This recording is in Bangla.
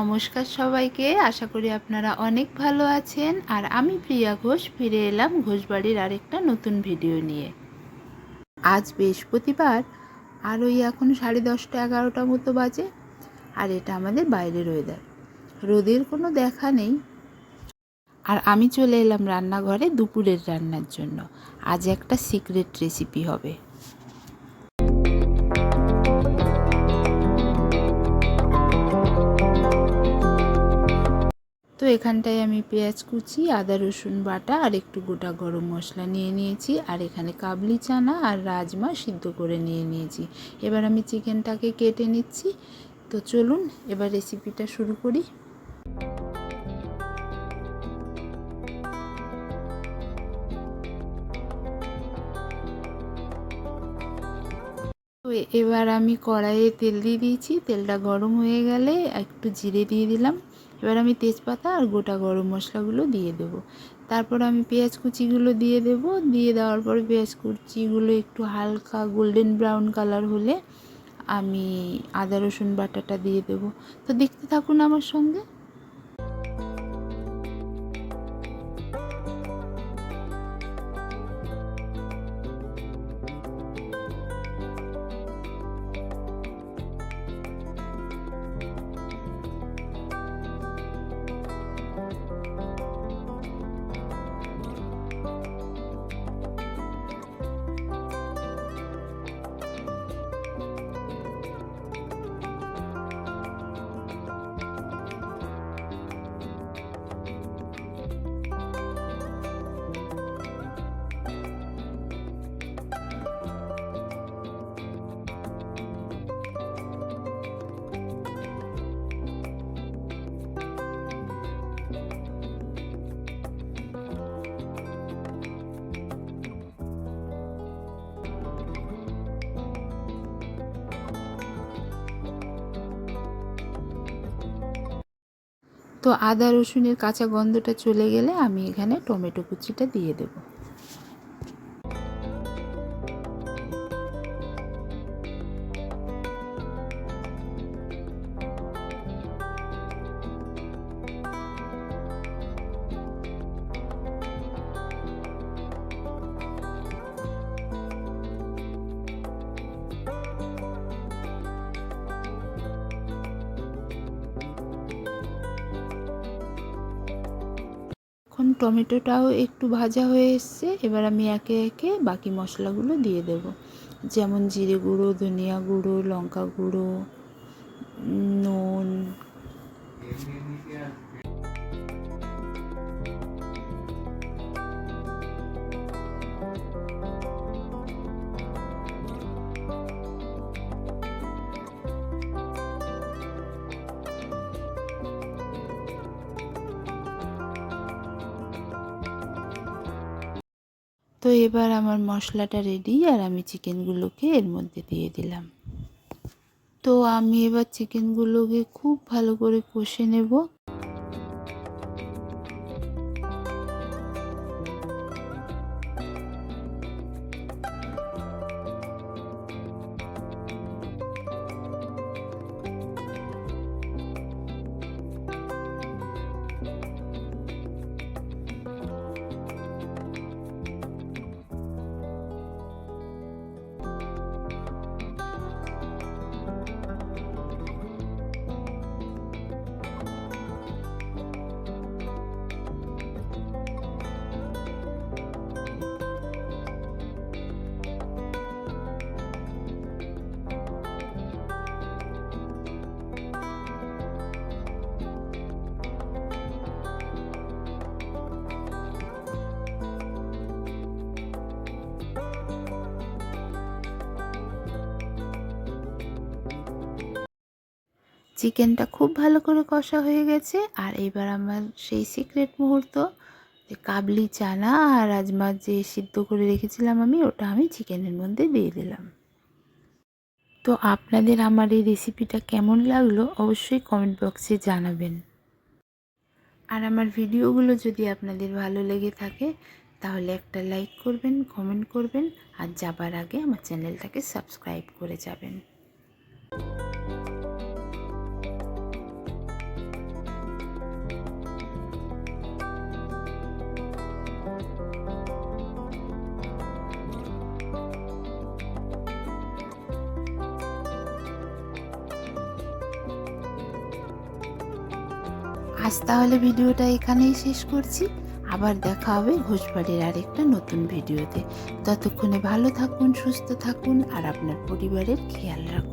নমস্কার সবাইকে। আশা করি আপনারা অনেক ভালো আছেন। আর আমি প্রিয়া ঘোষ ফিরে এলাম ঘোষবাড়ির আরেকটা নতুন ভিডিও নিয়ে। আজ বৃহস্পতিবার, আর ওই এখন 10:30 11টা মতো বাজে। আর এটা আমাদের বাইরের ওয়েদার, রোদের কোনো দেখা নেই। আর আমি চলে এলাম রান্নাঘরে দুপুরের রান্নার জন্য। আজ একটা সিক্রেট রেসিপি হবে। তো এখানটায় আমি পেঁয়াজ কুচি, আদা রসুন বাটা আর একটু গোটা গরম মশলা নিয়ে নিয়েছি। আর এখানে কাবলি চানা আর রাজমা সিদ্ধ করে নিয়ে নিয়েছি। এবার আমি চিকেনটাকে কেটে নিচ্ছি। তো চলুন এবার রেসিপিটা শুরু করি। তো এবার আমি কড়াইয়ে তেল দিয়ে দিয়েছি। তেলটা গরম হয়ে গেলে একটু জিরে দিয়ে দিলাম। এবার আমি তেজপাতা আর গোটা গরম মশলাগুলো দিয়ে দেবো। তারপর আমি পেঁয়াজ কুচিগুলো দিয়ে দেবো। দিয়ে দেওয়ার পরে পেঁয়াজ কুচিগুলো একটু হালকা গোল্ডেন ব্রাউন কালার হলে আমি আদা রসুন বাটাটা দিয়ে দেবো। তো দেখতে থাকুন আমার সঙ্গে। তো আদা রসুনের কাঁচা গন্ধটা চলে গেলে আমি এখানে টমেটো কুচিটা দিয়ে দেবো। এখন টমেটোটাও একটু ভাজা হয়ে এসছে। এবার আমি একে একে বাকি মশলাগুলো দিয়ে দেব, যেমন জিরে গুঁড়ো, ধনিয়া গুঁড়ো, লঙ্কা গুঁড়ো, নুন। তো এবার আমার মশলাটা রেডি, আর আমি চিকেনগুলোকে এর মধ্যে দিয়ে দিলাম। তো আমি এবার চিকেনগুলোকে খুব ভালো করে কষে নেব। চিকেনটা খুব ভালো করে কষা হয়ে গেছে। আর এবার আমার সেই সিক্রেট মুহূর্ত, যে কাবলি চানা আর রাজমা যে সিদ্ধ করে রেখেছিলাম ওটা আমি চিকেনের মধ্যে দিয়ে দিলাম। তো আপনাদের আমার এই রেসিপিটা কেমন লাগলো অবশ্যই কমেন্ট বক্সে জানাবেন। আর আমার ভিডিওগুলো যদি আপনাদের ভালো লেগে থাকে তাহলে একটা লাইক করবেন, কমেন্ট করবেন, আর যাবার আগে আমার চ্যানেলটাকে সাবস্ক্রাইব করে যাবেন। আজ তাহলে ভিডিওটা এখানেই শেষ করছি। আবার দেখা হবে ঘোষবাড়ির আরেকটা নতুন ভিডিওতে। ততক্ষণে ভালো থাকুন, সুস্থ থাকুন আর আপনার পরিবারের খেয়াল রাখুন।